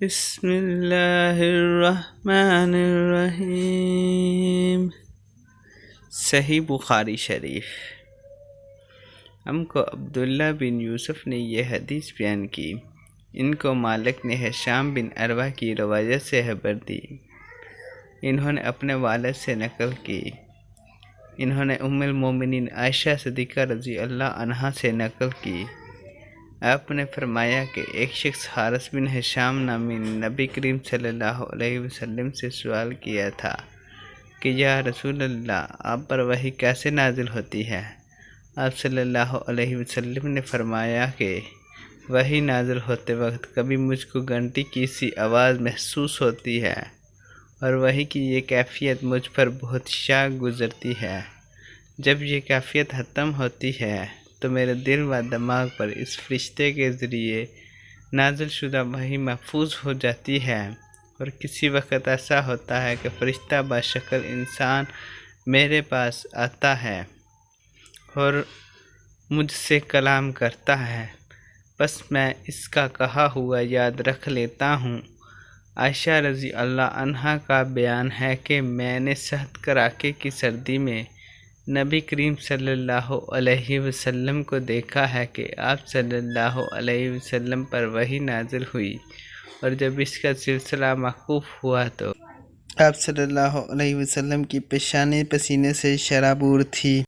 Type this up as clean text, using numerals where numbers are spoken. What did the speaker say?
بسم اللہ الرحمن الرحیم۔ صحیح بخاری شریف۔ ہم کو عبداللہ بن یوسف نے یہ حدیث بیان کی، ان کو مالک نے ہشام بن عروہ کی روایت سے خبر دی، انہوں نے اپنے والد سے نقل کی، انہوں نے ام المومنین عائشہ صدیقہ رضی اللہ عنہا سے نقل کی۔ آپ نے فرمایا کہ ایک شخص حارث بن ہشام نامی نبی کریم صلی اللہ علیہ وسلم سے سوال کیا تھا کہ یا رسول اللہ، آپ پر وحی کیسے نازل ہوتی ہے؟ آپ صلی اللہ علیہ وسلم نے فرمایا کہ وحی نازل ہوتے وقت کبھی مجھ کو گھنٹی کی سی آواز محسوس ہوتی ہے، اور وحی کی یہ کیفیت مجھ پر بہت شاق گزرتی ہے۔ جب یہ کیفیت ختم ہوتی ہے تو میرے دل و دماغ پر اس فرشتے کے ذریعے نازل شدہ وحی محفوظ ہو جاتی ہے، اور کسی وقت ایسا ہوتا ہے کہ فرشتہ بشکل انسان میرے پاس آتا ہے اور مجھ سے کلام کرتا ہے، بس میں اس کا کہا ہوا یاد رکھ لیتا ہوں۔ عائشہ رضی اللہ عنہا کا بیان ہے کہ میں نے سخت کڑاکے کی سردی میں نبی کریم صلی اللہ علیہ وسلم کو دیکھا ہے کہ آپ صلی اللہ علیہ وسلم پر وحی نازل ہوئی، اور جب اس کا سلسلہ موقوف ہوا تو آپ صلی اللہ علیہ وسلم کی پیشانی پسینے سے شرابور تھی۔